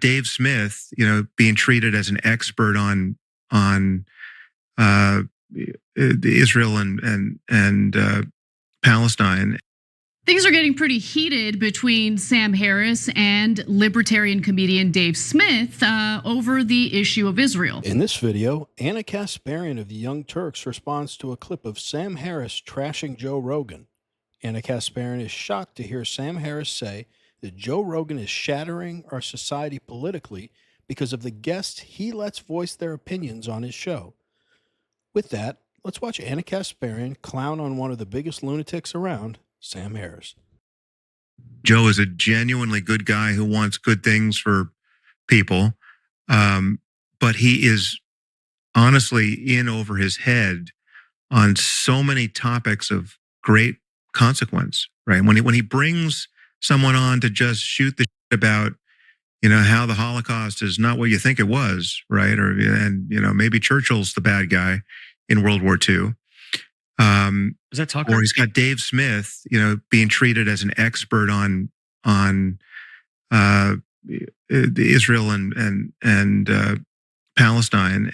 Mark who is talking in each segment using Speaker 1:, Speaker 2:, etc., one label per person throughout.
Speaker 1: Dave Smith, being treated as an expert on Israel and Palestine.
Speaker 2: Things are getting pretty heated between Sam Harris and libertarian comedian Dave Smith over the issue of Israel.
Speaker 3: In this video, Anna Kasparian of the Young Turks responds to a clip of Sam Harris trashing Joe Rogan. Anna Kasparian is shocked to hear Sam Harris say that Joe Rogan is shattering our society politically because of the guests he lets voice their opinions on his show. With that, let's watch Anna Kasparian clown on one of the biggest lunatics around, Sam Harris.
Speaker 1: Joe is a genuinely good guy who wants good things for people, but he is honestly in over his head on so many topics of great consequence, right? When he brings someone on to just shoot the shit about, how the Holocaust is not what you think it was, right? Maybe Churchill's the bad guy in World War II.
Speaker 4: Is that Tucker?
Speaker 1: Or he's got Dave Smith, being treated as an expert on Israel and Palestine.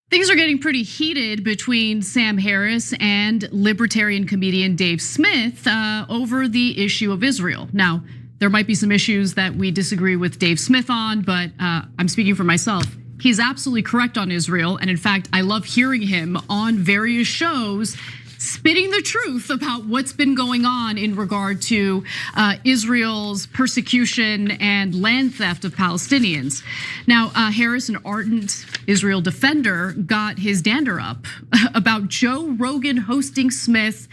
Speaker 2: Things are getting pretty heated between Sam Harris and libertarian comedian Dave Smith over the issue of Israel. Now, there might be some issues that we disagree with Dave Smith on, but I'm speaking for myself. He's absolutely correct on Israel. And in fact, I love hearing him on various shows spitting the truth about what's been going on in regard to Israel's persecution and land theft of Palestinians. Now, Harris, an ardent Israel defender, got his dander up about Joe Rogan hosting Smith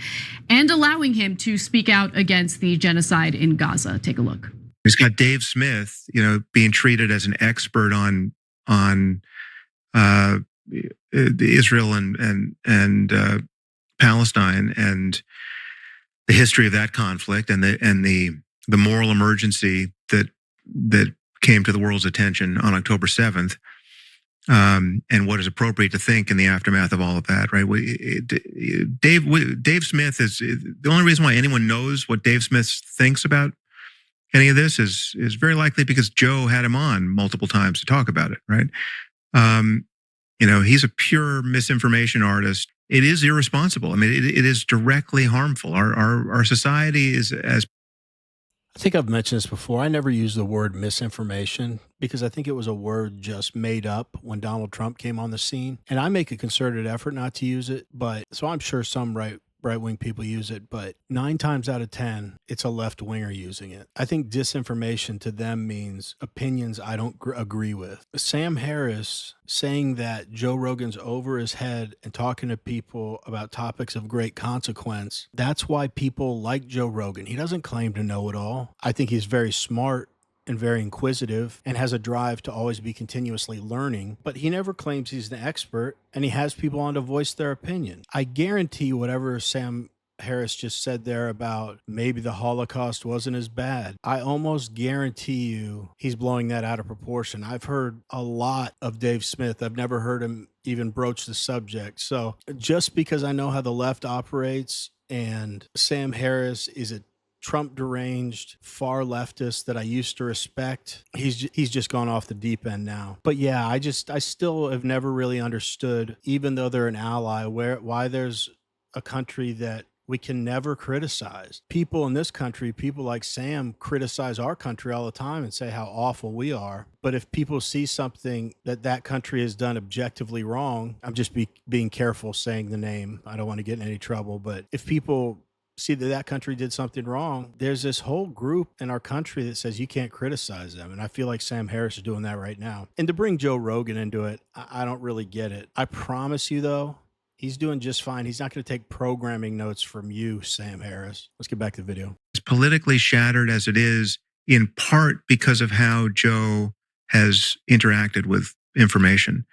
Speaker 2: and allowing him to speak out against the genocide in Gaza. Take a look.
Speaker 1: He's got Dave Smith, being treated as an expert on Israel and Palestine and the history of that conflict and the moral emergency that came to the world's attention on October 7th, and what is appropriate to think in the aftermath of all of that, right? Dave Smith is the only reason why anyone knows what Dave Smith thinks about any of this is very likely because Joe had him on multiple times to talk about it, right? He's a pure misinformation artist. It is irresponsible. I mean, it is directly harmful. Our society is as.
Speaker 3: I think I've mentioned this before. I never used the word misinformation because I think it was a word just made up when Donald Trump came on the scene. And I make a concerted effort not to use it, so I'm sure some right-wing people use it, but 9 times out of 10, it's a left-winger using it. I think disinformation to them means opinions I don't agree with. Sam Harris saying that Joe Rogan's over his head and talking to people about topics of great consequence, that's why people like Joe Rogan. He doesn't claim to know it all. I think he's very smart and very inquisitive and has a drive to always be continuously learning, but he never claims he's the expert, and he has people on to voice their opinion. I guarantee whatever Sam Harris just said there about maybe the Holocaust wasn't as bad, I almost guarantee you he's blowing that out of proportion. I've heard a lot of Dave Smith. I've never heard him even broach the subject. So just because I know how the left operates and Sam Harris is a Trump deranged far leftist that I used to respect, he's just gone off the deep end now. But yeah, I still have never really understood, even though they're an ally, why there's a country that we can never criticize. People in this country, people like Sam, criticize our country all the time and say how awful we are. But if people see something that country has done objectively wrong, I'm just being careful saying the name. I don't want to get in any trouble. But if people see that country did something wrong, there's this whole group in our country that says you can't criticize them. And I feel like Sam Harris is doing that right now. And to bring Joe Rogan into it, I don't really get it. I promise you, though, he's doing just fine. He's not going to take programming notes from you, Sam Harris. Let's get back to the video.
Speaker 1: As politically shattered as it is, in part because of how Joe has interacted with information.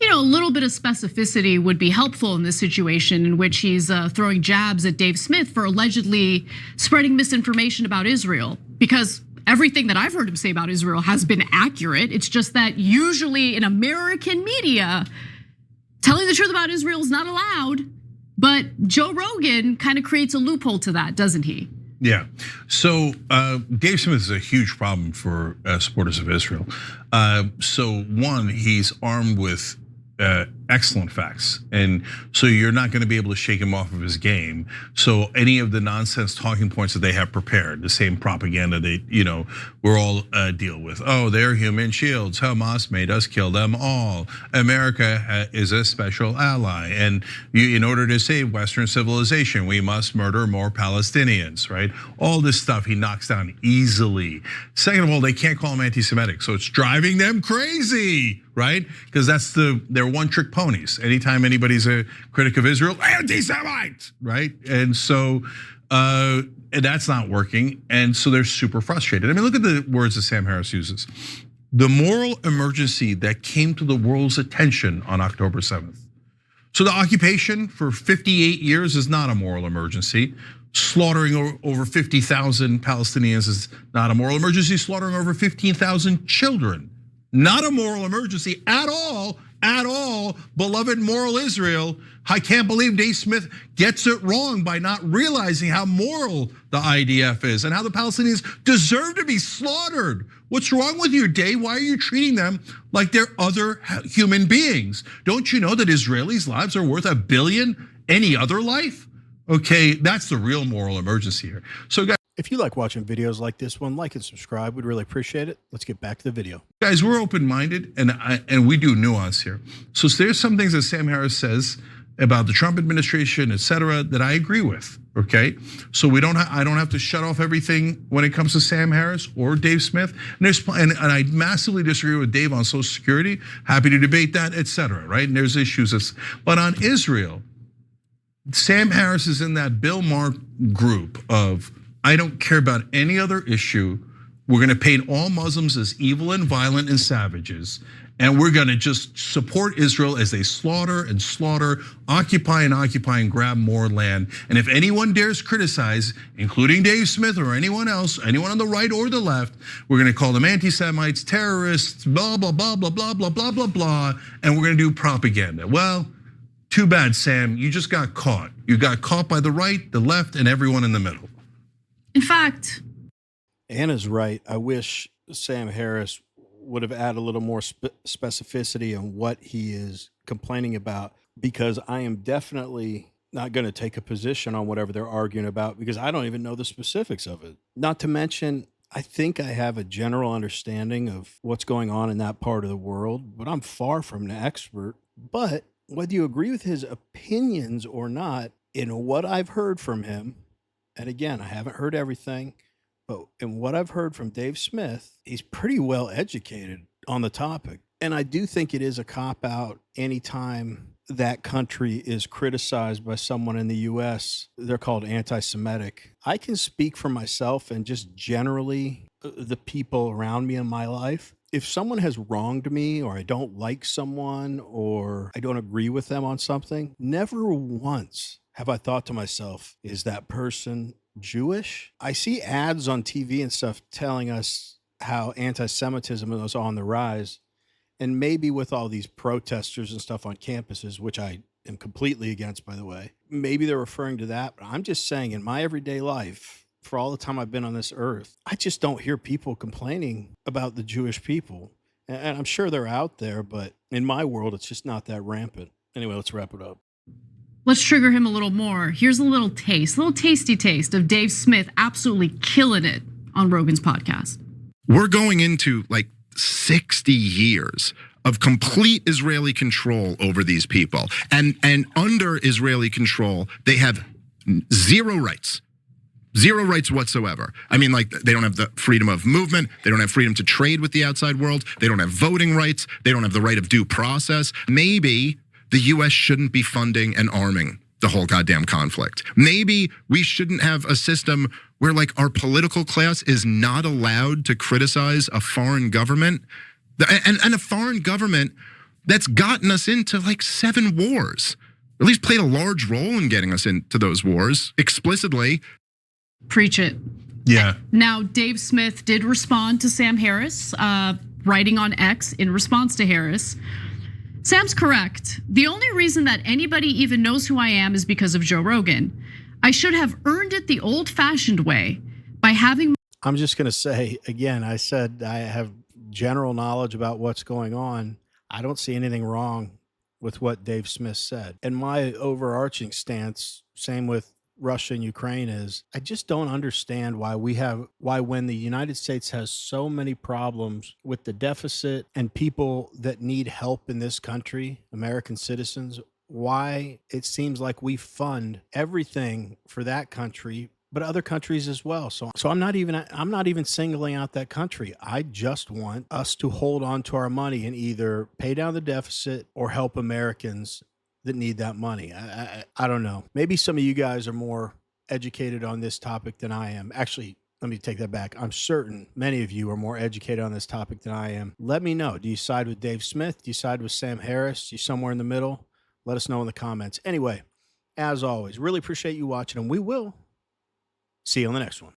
Speaker 2: A little bit of specificity would be helpful in this situation in which he's throwing jabs at Dave Smith for allegedly spreading misinformation about Israel, because everything that I've heard him say about Israel has been accurate. It's just that usually in American media, telling the truth about Israel is not allowed, but Joe Rogan kind of creates a loophole to that, doesn't he?
Speaker 5: Yeah. So Dave Smith is a huge problem for supporters of Israel. So one, he's armed with excellent facts, and so you're not going to be able to shake him off of his game. So any of the nonsense talking points that they have prepared, the same propaganda they, we're all deal with. Oh, they're human shields. Hamas made us kill them all. America is a special ally, and in order to save Western civilization, we must murder more Palestinians. Right? All this stuff he knocks down easily. Second of all, they can't call him anti-Semitic, so it's driving them crazy. Right? Because they're one-trick ponies. Anytime anybody's a critic of Israel, anti-Semite, right? And so and that's not working. And so they're super frustrated. I mean, look at the words that Sam Harris uses. The moral emergency that came to the world's attention on October 7th. So the occupation for 58 years is not a moral emergency. Slaughtering over 50,000 Palestinians is not a moral emergency. Slaughtering over 15,000 children. Not a moral emergency at all, beloved moral Israel. I can't believe Dave Smith gets it wrong by not realizing how moral the IDF is and how the Palestinians deserve to be slaughtered. What's wrong with you, Dave? Why are you treating them like they're other human beings? Don't you know that Israelis' lives are worth $1 billion any other life? Okay, that's the real moral emergency here. So guys,
Speaker 3: if you like watching videos like this one, like and subscribe. We'd really appreciate it. Let's get back to the video.
Speaker 5: Guys, we're open-minded and we do nuance here. So there's some things that Sam Harris says about the Trump administration, et cetera, that I agree with, okay? So I don't have to shut off everything when it comes to Sam Harris or Dave Smith. And I massively disagree with Dave on Social Security. Happy to debate that, et cetera, right? And there's issues. But on Israel, Sam Harris is in that Bill Maher group of, I don't care about any other issue. We're gonna paint all Muslims as evil and violent and savages. And we're gonna just support Israel as they slaughter, occupy and grab more land. And if anyone dares criticize, including Dave Smith or anyone else, anyone on the right or the left, we're gonna call them anti-Semites, terrorists, blah, blah, blah, blah, blah, blah, blah, blah, blah. And we're gonna do propaganda. Well, too bad, Sam, you just got caught. You got caught by the right, the left, and everyone in the middle.
Speaker 2: In fact,
Speaker 3: Anna's right. I wish Sam Harris would have added a little more specificity on what he is complaining about, because I am definitely not going to take a position on whatever they're arguing about, because I don't even know the specifics of it. Not to mention, I think I have a general understanding of what's going on in that part of the world, but I'm far from an expert. But whether you agree with his opinions or not, in what I've heard from him, and again, I haven't heard everything, but in what I've heard from Dave Smith, he's pretty well educated on the topic. And I do think it is a cop-out anytime that country is criticized by someone in the US. They're called anti-Semitic. I can speak for myself and just generally the people around me in my life. If someone has wronged me, or I don't like someone, or I don't agree with them on something, never once have I thought to myself, is that person Jewish? I see ads on TV and stuff telling us how anti-Semitism is on the rise. And maybe with all these protesters and stuff on campuses, which I am completely against, by the way, maybe they're referring to that. But I'm just saying, in my everyday life, for all the time I've been on this earth, I just don't hear people complaining about the Jewish people. And I'm sure they're out there, but in my world, it's just not that rampant. Anyway, let's wrap it up.
Speaker 2: let's trigger him a little more. Here's a little tasty taste of Dave Smith absolutely killing it on Rogan's podcast.
Speaker 6: We're going into like 60 years of complete Israeli control over these people. And under Israeli control, they have zero rights. Zero rights whatsoever. I mean, like, they don't have the freedom of movement. They don't have freedom to trade with the outside world. They don't have voting rights. They don't have the right of due process. Maybe the US shouldn't be funding and arming the whole goddamn conflict. Maybe we shouldn't have a system where, like, our political class is not allowed to criticize a foreign government, and a foreign government that's gotten us into like 7 wars, or at least played a large role in getting us into those wars explicitly.
Speaker 2: Preach it.
Speaker 5: Yeah.
Speaker 2: Now, Dave Smith did respond to Sam Harris, writing on X in response to Harris. Sam's correct. The only reason that anybody even knows who I am is because of Joe Rogan. I should have earned it the old-fashioned way by having.
Speaker 3: I'm just going to say, again, I said I have general knowledge about what's going on. I don't see anything wrong with what Dave Smith said. And my overarching stance, same with Russia and Ukraine, is I just don't understand why when the United States has so many problems with the deficit and people that need help in this country, American citizens, why it seems like we fund everything for that country, but other countries as well. So I'm not even singling out that country. I just want us to hold on to our money and either pay down the deficit or help Americans that need that money. I don't know. Maybe some of you guys are more educated on this topic than I am. Actually, let me take that back. I'm certain many of you are more educated on this topic than I am. Let me know. Do you side with Dave Smith? Do you side with Sam Harris? You somewhere in the middle? Let us know in the comments. Anyway, as always, really appreciate you watching, and we will see you on the next one.